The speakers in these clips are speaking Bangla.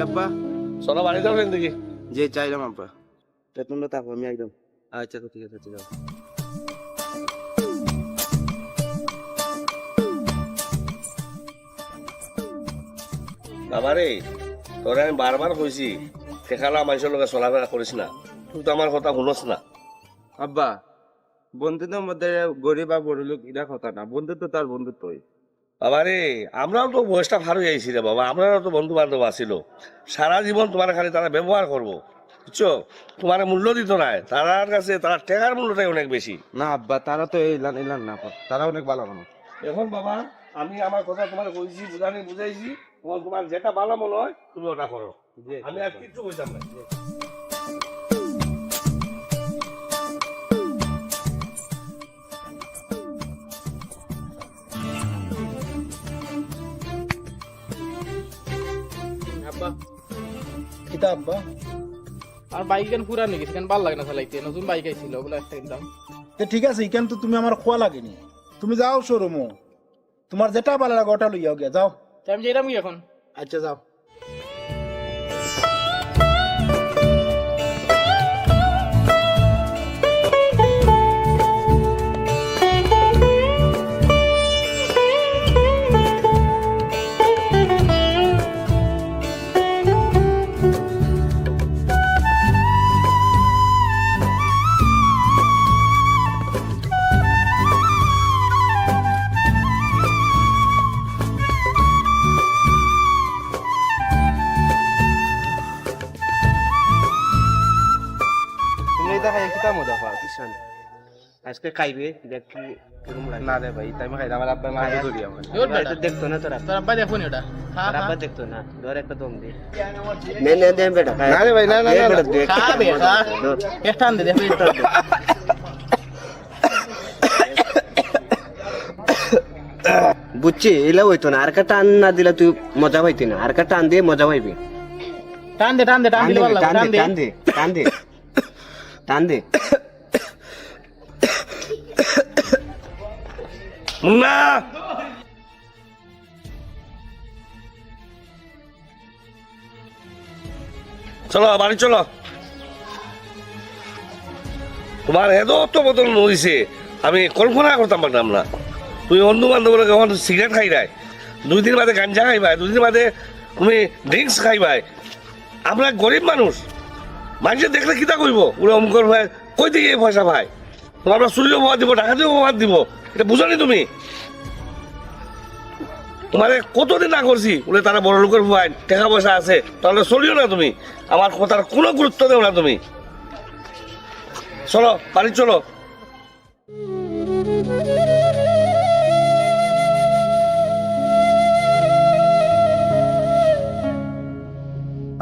আব্বা চলো বাড়ি যাবেন দেখি। যে চাইলাম আব্বা তোমরা থাকো আমি একদম আচ্ছা ঠিক আছে ঠিক আছে বাবারে তোরে আমি বারবার কইছি ঠেকালা মানুষের লোকে চলাফেরা করিস না, তুই তো আমার কথা শুনস না। আব্বা বন্ধুদের মধ্যে গরিব আর বড় লোক এটা কথা না, বন্ধুত্ব তার বন্ধুত্বই। বাবারে আমরাও তো বয়সটা ভালো যাইছি রে বাবা, আমরাও তো বন্ধু বান্ধব আছিল, সারা জীবন তোমার খালি তারা ব্যবহার করবো, বুঝছো? তোমার মূল্য দিত না, তার কাছে তার টেকার মূল্যটাই অনেক বেশি। না আব্বা তারা তো এলান এলান না, তারা অনেক ভালো মানুষ। এখন বাবা আমি আমার কথা তোমার কইছি, বুঝাইছি, তোমার যেটা ভালো মনে হয় তুমি ওটা করো, আমি আর কিছু কইতাম না। আব্বা কিতা আব্বা আর বাইক কেন পুরা নিয়ে গেছে, কেন ভাল লাগে না চালাইতে, নতুন বাইক আইছিল ওগুলো একটা কিনতাম। ঠিক আছে ইখান তো তুমি আমার খোয়া লাগেনি, তুমি যাও শোরুমও, তোমার যেটা ভালো লাগে ওটা লইয়াও গিয়া যাও। তাই আমি যেতাম কি এখন? আচ্ছা যাও। তুমি এটা খাই কিতা মজা পাও কিষান আজকে খাইবে দেখি না রে ভাই তাই আমি খাই আমার আব্বা মা ধরি আমার জোর বেটা দেখতো না তোরা তোর আব্বা দেখুন ওটা। হ্যাঁ আব্বা দেখতো না, ধর একটা দম দে নে দে বেটা না রে ভাই না না না খা বেটা একটা আন দে দেখো এটা বুঝছি এলা হইতো না, আর কা টান না দিলে তুই মজা পাইতি না, আর কা টান দিয়ে মজা পাইবি। টান দে টান দে টান দিলে ভালো লাগে, টান দে টান দে টান দে টান দে মুন্না চলো বাড়ি চলো, তোমার এত বদল হয়েছে আমি কল্পনা করতাম পারতাম না। তুমি বন্ধু বান্ধব যখন সিগারেট খাই নাই, 2 দিন বাদে গাঞ্জা খাইবাই, 2 দিন বাদে তুমি ড্রিঙ্কস খাইবাই। আমরা গরিব মানুষ, মানুষের দেখলে কিতা করবো, ওরা অমুকর ভাই কই থেকে এই পয়সা ভাই, আমরা চুরিও প্রভাব দিব, ডাকাতিও প্রভাব দিব, এটা বুঝো নি তুমি? তোমার কতদিন না করছি বলে তারা বড় লোকের ভাই টাকা পয়সা আছে, তাহলে চলিও না তুমি, আমার কথার কোনো গুরুত্ব দেও না তুমি। চলো বাড়ি চলো।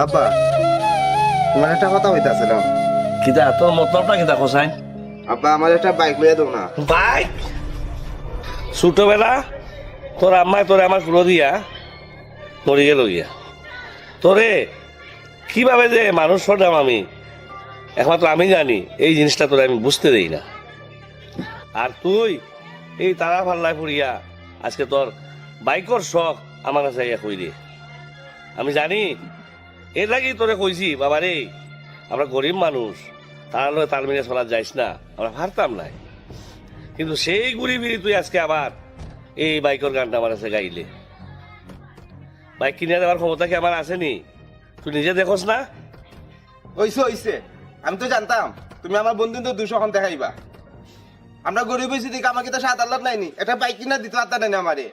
আব্বা তোমার একটা কথা হইতাছিলাম। কিতা তোর মতলবটা কিতা কোসাই? আব্বা আমার একটা বাইক লইয়া দাও না। বাইক? ছোটবেলা তোর আম্মায় তোরে আমার কুলো দিয়া মরি গেল গিয়া, তোরে কিভাবে যে মানুষ হতাম আমি একমাত্র আমি জানি, এই জিনিসটা তোরে আমি বুঝতে দেই না। আর তুই এই তারা ফাল্লায় পড়িয়া আজকে তোর বাইকর শখ আমার কাছে কই দিয়ে, আমি জানি এর লাগেই তোরে কইছি বাবা রে, আমরা গরিব মানুষ, তার লগে তাল মিলে চলা যাইস না, আমরা পারতাম না। কিন্তু সেই গরিবই তুই আজকে আবার এই বাইকের গানটা আমার কাছে গাইলে। বাইক কিনে দেওয়ার ক্ষমতা কি আমার আসেনি? তুই নিজে দেখোস না? হইছে আমি তো জানতাম তুমি আমার বন্ধু তো 200 খন দেখাইবা। আমরা গরিব হয়েছি দেখে আমাকে তো 7 লাখ নাইনি, একটা বাইক কিনা দিতে পারতা না আমারে,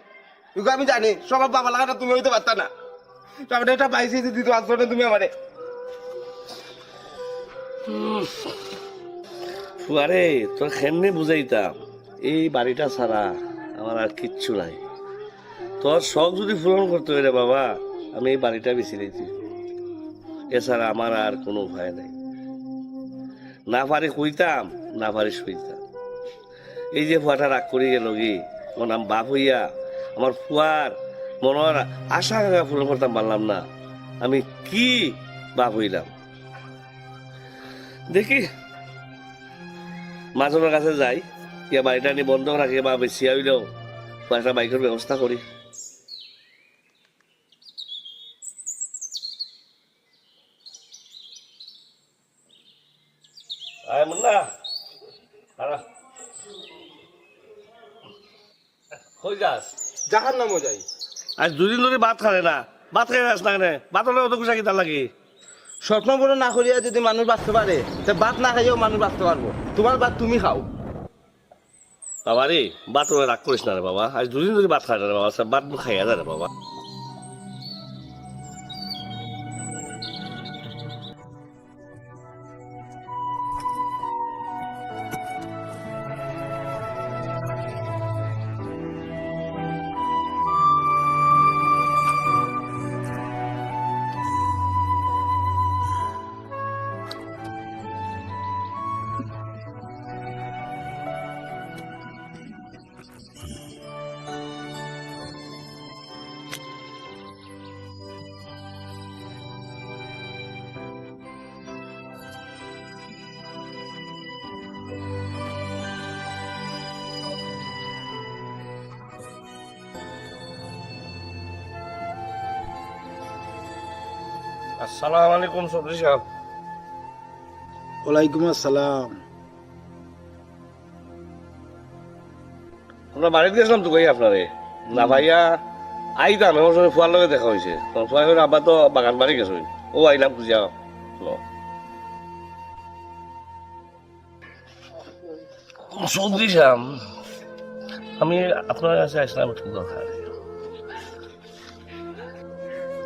কিন্তু আমি জানি সবার বাবা লাগাটা তুমি হইতে পারতা না, তারপরে একটা বাইক দিতে পারছো না তুমি আমারে। আরে তোর খেমনে বুঝাইতাম এই বাড়িটা ছাড়া আমার আর কিচ্ছু নাই। তোর শখ যদি পূরণ করতে হয় রে বাবা, আমি এই বাড়িটা বেছে নিয়েছি, এছাড়া আমার আর কোনো ভয় নাই। না পারি কইতাম, না পারি শুইতাম। এই যে ফুয়াটা রাগ করে গেল গি, ওর নাম বাপ হইয়া আমার ফুয়ার মনের আশা আকাঙ্ক্ষা পূরণ করতাম পারলাম না, আমি কি বাপ হইলাম। দেখি মাজনের কাছে যাই, ইয়া বাড়িটা নিয়ে বন্ধ রাখি বা বেশি হইলেও একটা বাইকের ব্যবস্থা করি। আয় মুন্না আরা কই যাস জাহার নামও যাই। আজ দুদিন ধরে ভাত খালে না, ভাত খাই যাস না কেন? ভাত হলে অত কুসা কিতার লাগে? স্বপ্ন বড় না করিয়া যদি মানুষ বাঁচতে পারে, তা ভাত না খাইও মানুষ বাঁচতে পারবো। তোমার ভাত তুমি খাও। বাবা রে, ভাত হলে রাগ করিস না রে বাবা। আজ দুদিন ধরে ভাত খাই না রে বাবা, ভাত খাইয়া যা রে বাবা। আসসালামু আলাইকুম চৌধুরী সাহেব। ওয়ালাইকুম আসসালাম। আমরা বাড়িতে গেছিলাম তো ভাই আপনারে না ভাইয়া আইতাম আমার সঙ্গে ফুয়ার লগে দেখা হয়েছে। ফুয়া করে আব্বা তো বাগান বাড়ি গেছে, ও আইলাম খুঁজিয়া চৌধুরী সাহেব। আমি আপনার কাছে আসলাম একটু দরকার।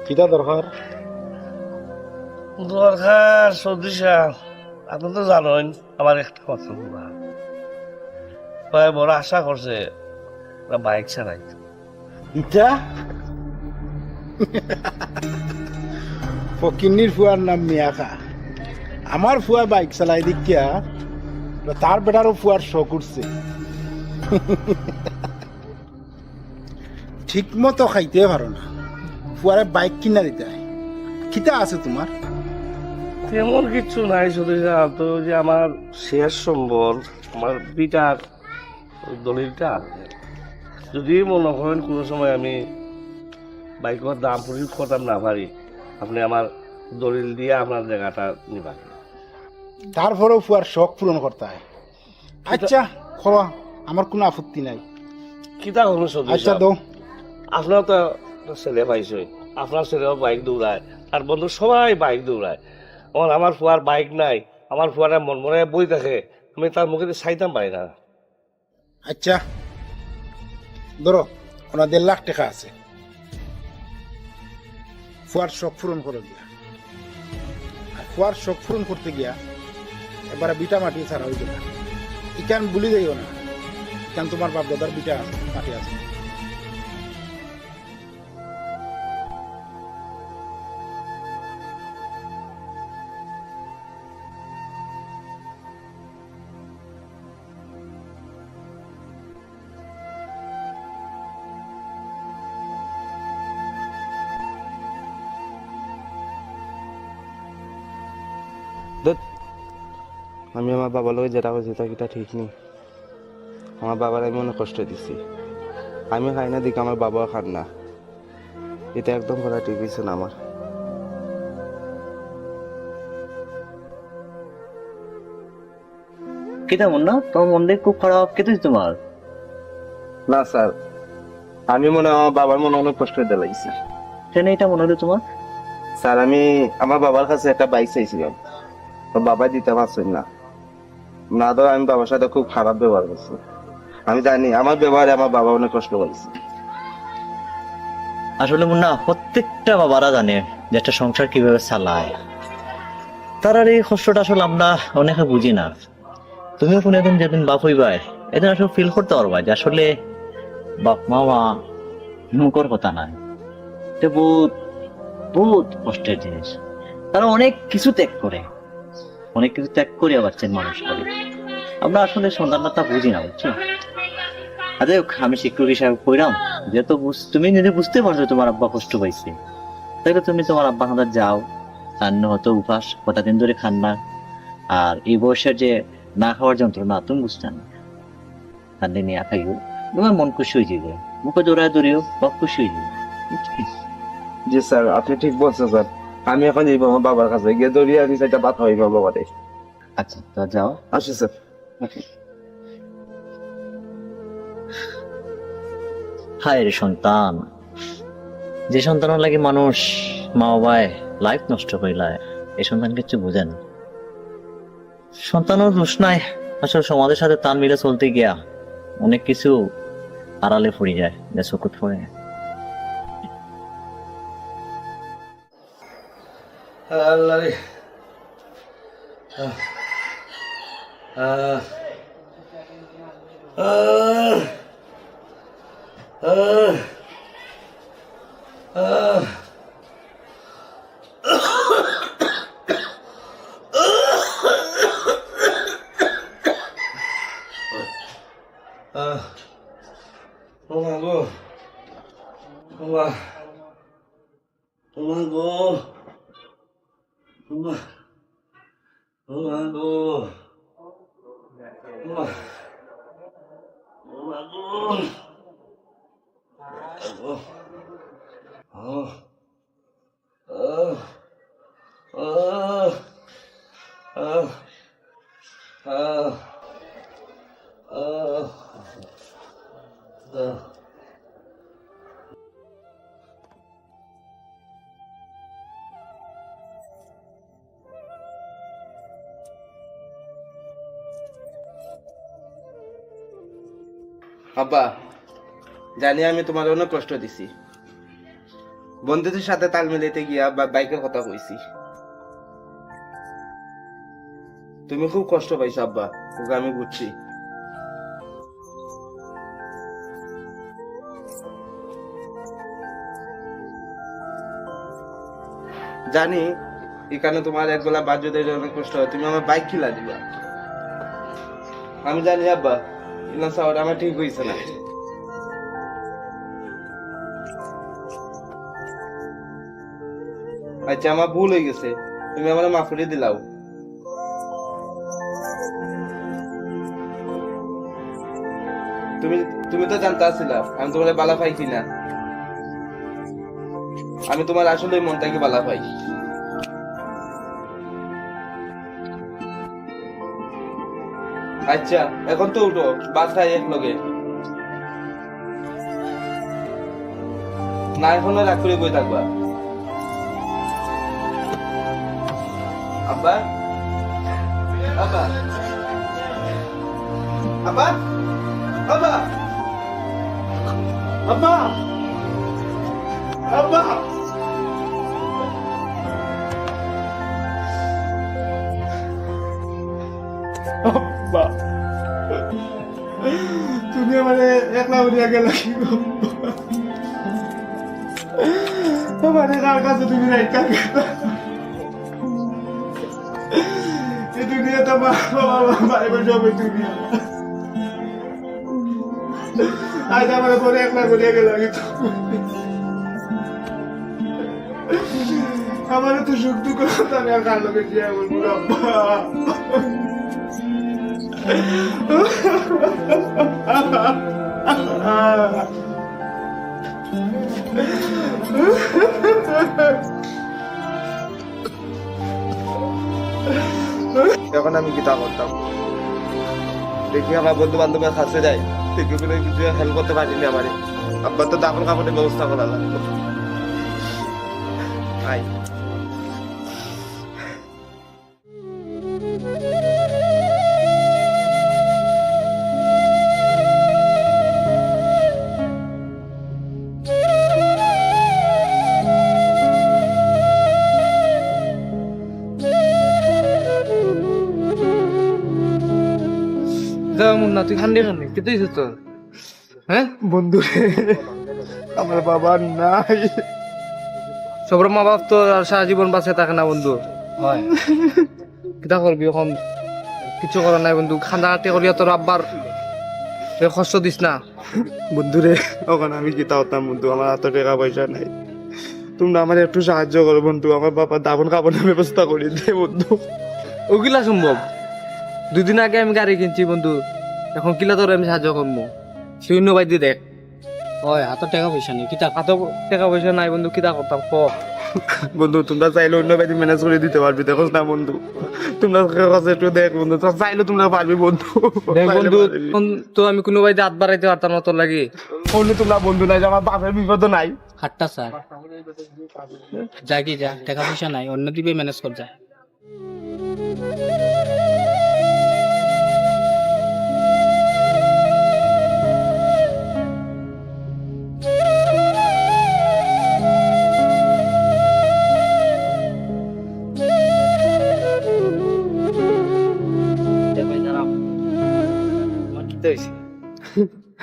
কিটা দরকার? দরকার চৌধুরী সাহেব, আপনি তো জানেন আমার একটা কথা ভাই বড় আশা করছে বাইক চালাই। ইটা ফকিন্নির ফুয়ার নাম মিয়াখা। আমার ফুয়া বাইক চালাই দেখিয়া তার বেটারও ফুয়ার শখ উঠছে। ঠিক মতো খাইতে পারো না, ফুয়ারে বাইক কিনা দিতে হয়। কিতা আছে তোমার? তেমন কিছু নাই চৌধুরী সাহেব, তো যে আমার শেষ সম্বল আমার বিটার দলিলটা আছে। যদি মনে করেন কোনো সময় আমি বাইকের দাম পরিশোধ করতাম না পারি, আপনি আমার দলিল দিয়ে আপনার জায়গাটা নিবান। তারপরেও ফুয়ার শখ পূরণ করতে হয়। আচ্ছা খোয়া, আমার কোনো আপত্তি নাই। কিতা করুন চৌধুরী আচ্ছা সাহেব, দো। আপনার তো ছেলে পাইছে, আপনার ছেলেও বাইক দৌড়ায়, তার বন্ধু সবাই বাইক দৌড়ায়। আমার ফুয়ার বাইক নাই, আমার ফুয়ারা মন মনে বই থাকে, আমি তার মুখে চাইতাম পাই না। আচ্ছা ধরো, ওনার 1.5 লাখ টাকা আছে, ফুয়ার শখ পূরণ করে গিয়া। আর ফুয়ার শখ পূরণ করতে গিয়া এবারে বিটা মাটি ছাড়া হইবে না। ইকান বলি যাইও না, ইকান তোমার বাপ দাদার বিটা আছে, মাটি আছে। আমি আমার বাবার লগে যেটা হয়েছে তা কিটা ঠিক নেই। আমার বাবার আমি অনেক কষ্ট দিছি। আমি খাই না দিকে আমার বাবাও খান না, এটা একদম করা ঠিক হয়েছে না আমার। কেটা মন না তোমার মন দিয়ে খুব খারাপ কেটে তোমার। না স্যার, আমি মনে হয় আমার বাবার মনে অনেক কষ্ট দিতে লাগছে। কেন এটা মনে হলো তোমার? স্যার আমি আমার বাবার কাছে একটা বাইক চাইছিলাম, তো বাবা দিতে পারছেন না। না তো আমি বাবার সাথে খুব খারাপ ব্যবহার করছি। আমি জানি আমার ব্যবহারে আমার বাবা অনেক কষ্ট করেছে। আসলে মুন্না প্রত্যেকটা বাবারা জানে যে একটা সংসার কিভাবে চালায়, তার আর এই কষ্টটা আসলে আমরা অনেকে বুঝি না। তুমিও কোনোদিন যেদিন বাপ হইবাই এদিন আসলে ফিল করতে পারবা যে আসলে বাপ মামা মুখর কথা নাই, এটা বহুত বহুত কষ্টের জিনিস। তারা অনেক কিছু ত্যাগ করে, অনেক কিছু ত্যাগ করে বাচ্চার মানুষ করে। আমরা আসলে সন্তানটা বুঝি না, বুঝছো? আরে আমি শিক্ষক হিসাবে কইরাম, যেহেতু তুমি যদি বুঝতে পারছো তোমার আব্বা কষ্ট পাইছে, তাহলে তুমি তোমার আব্বা খান্দার যাও, রান্ন হতো উপাস কটা দিন ধরে খান না। আর এই বয়সের যে না খাওয়ার যন্ত্রণা তুমি বুঝতে না, কান্দে নিয়ে খাইও, তোমার মন খুশি হয়ে যাবে, মুখে দৌড়ায় দৌড়িও বা খুশি হয়ে যাবে। জি স্যার, আপনি ঠিক বলছেন স্যার। আমি এখন যাইব আমার বাবার কাছে গিয়ে দৌড়িয়ে আমি সেটা বাদ হইব বাবারে। আচ্ছা তা যাও। আসি স্যার। হায় রে সন্তান, যে সন্তানের লাগে মানুষ মা বাবায় লাইফ নষ্ট করিলায়, এই সন্তান কিছু বুঝে না। সন্তানের দোষ নাই, আসলে সমাজের সাথে তাল মিলে চলতে গিয়া অনেক কিছু আড়ালে পড়ে যায়, যা চকুত পড়ে। আল্লাহ রে। আহ, আহ, আহ, আহ, আহ। ও মা গো, ও মা, ও মা গো, ও মা, ও মা গো, ও মা, ও মা গো, আব্বা, জানি আমি তোমার অনেক কষ্ট দিছি, বন্ধুদের সাথে তাল মিলাইতে গিয়া বাইকের কথা কইছি। তুমি খুব কষ্ট পাইছো আব্বা, তোকে আমি বুঝছি। জানি এখানে তোমার একবেলা বাদ্যদের অনেক কষ্ট হয়, তুমি আমার বাইক খিলা দিবা। আমি জানি আব্বা, ইলাম সাওয়ার আমার ঠিক হয়েছে না। আচ্ছা আমার ভুল হয়ে গেছে, তুমি আমার মাফ করে দিলাও। তুমি তুমি তো জানতে আসছিলা আমি তোমার বালা পাই কিনা। আমি তোমার আসলে মনটাকে বালা পাই। আচ্ছা এখন তো উঠো, বাসায় এক লগে না, এখনো রাগ করে বই থাকবা। আব্বা, আব্বা, আব্বা, আব্বা, আব্বা, আব্বা, আব্বা, তুমি আমার একলা উড়িয়া গেল কি গো? আমার কার কাছে তুমি রাইখা গেল? এই দুনিয়া তো বাবা ভাই বোন সবাই দুনিয়া। আজ আমার পরে একলা উড়িয়া গেল কিন্তু আমার তো সুখ দুঃখ আমি আর কার লোকে জিয়া বলবো আব্বা। এখন আমি কিতা করতাম, দেখি আমার বন্ধু বান্ধবের কাছে যাই, দেখি কোনো কিছু হেল্প করতে পারিনি আমারে। আব্বা তো দাফন কাপড়ের ব্যবস্থা করা লাগবে। আই মুন্না তুই খান্দি খান্দি কে তুই তোর হ্যাঁ বন্ধু আমার বাবা নাই। সবর মা বাপ তো আর সারা জীবন বাঁচে থাকে না বন্ধু। হয় কিতা করবি এখন, কিছু করার নাই বন্ধু। খান্দা কাটি করিয়া তোর আব্বার কষ্ট দিস না বন্ধুরে। এখন আমি কিতা হতাম বন্ধু, আমার হাতে টাকা পয়সা নাই, তোমরা আমার একটু সাহায্য করো বন্ধু। আমার বাবা দাফন কাপড়ের ব্যবস্থা করে দে বন্ধু। ওগুলা সম্ভব? 2 দিন আগে আমি গাড়ি কিনছি বন্ধু, এখন কিলা তোর আমি সাহায্য করবো? শূন্য বাই দিয়ে দেখ। হয় হাতত টাকা পয়সা নেই কিতা হাত টাকা পয়সা নাই বন্ধু, কিতা করতাম ক? বন্ধু তোমরা চাইলে অন্য বাড়ি ম্যানেজ করে দিতে পারবি, দেখো না বন্ধু, তোমরা কাছে একটু দেখ বন্ধু, তোমরা চাইলে তোমরা পারবি বন্ধু। দেখ বন্ধু, তো আমি কোনো বাড়িতে হাত বাড়াইতে পারতাম না তোর লাগে, বললে তোমরা বন্ধু নাই, আমার বাপের বিপদ নাই। হাটটা স্যার যা কি যা, টাকা পয়সা নাই, অন্য দিবে ম্যানেজ কর যা।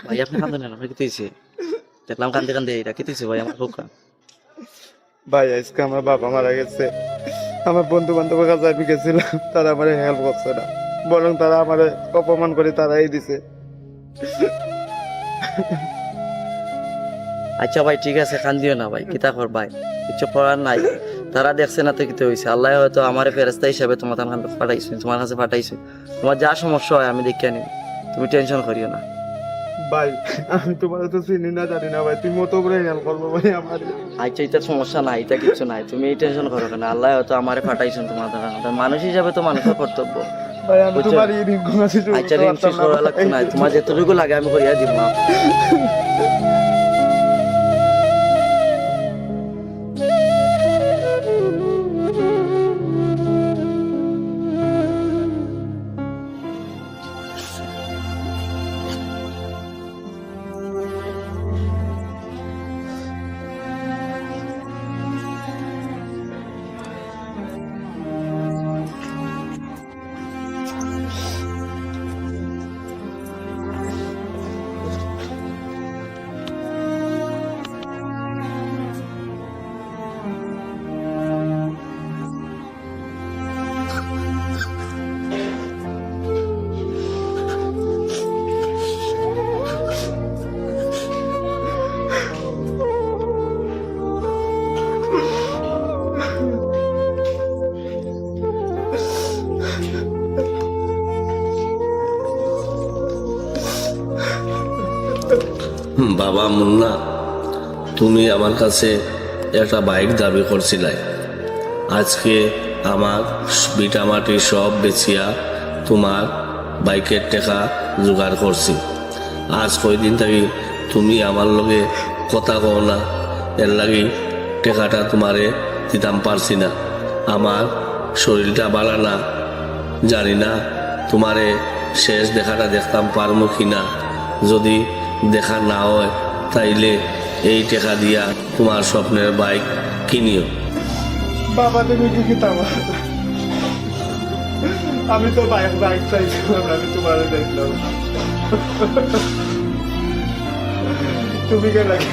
ভাই আপনি কান্দে না, আপনার কি হয়েছে? দেখলাম কান্দে কান্দে, এটা কি হয়েছে ভাই? আমার খুব ভাই আজকে আমার বাবা মারা গেছে, আমার বন্ধু বান্ধবের কাছে আমি গেছিলাম, তারা আমার হেল্প করছে না, বরং তারা আমার অপমান করে তারাই দিছে। আচ্ছা ভাই ঠিক আছে, কান্দিও না ভাই, কিতা কর ভাই, কিছু করার নাই। তারা দেখছে না তো কিতে হয়েছে, আল্লাহ হয়তো আমার ফেরেস্তা হিসাবে তোমার পাঠাইছে, তোমার কাছে পাঠাইছে। তোমার যা সমস্যা হয় আমি দেখিয়ে নিব, তুমি টেনশন করিও না। ভাই আমি তোমার তো চিনি না জানি না ভাই, তুমি মতো করে হেল্প করবো ভাই আমার। আচ্ছা এটা সমস্যা নাই, এটা কিছু নাই, তুমি এই টেনশন করো কেন, আল্লাহ হয়তো আমার পাঠাইছেন তোমার দ্বারা, মানুষ হিসাবে তো মানুষের কর্তব্য। ভাই আমি তোমার এই ঋণ কোনো কিছু আচ্ছা ঋণ শেষ করা লাগতো না, তোমার যেটুকু লাগে আমি করিয়া দিব না। বাবা মুন্না, তুমি আমার কাছে একটা বাইক দাবি করছিলে, আজকে আমার বিটামাটি সব বেচিয়া তোমার বাইকের টাকা জোগাড় করছি। আজ কয়দিন থাকি তুমি আমার লগে কথা কও না, এর লাগি টাকাটা তোমারে দিতাম পারছি না। আমার শরীরটা ভালো না, জানি না তোমারে শেষ দেখাটা দেখতাম পারমো কিনা। যদি দেখা না হয় তাইলে এই টাকা দিয়া তোমার স্বপ্নের বাইক কিনিও। বাবা তুমি কি কিতাম, আমি তো বাইক বাইক চাইছিলাম, আমি তোমার দেখলাম, তুমি কে লাগে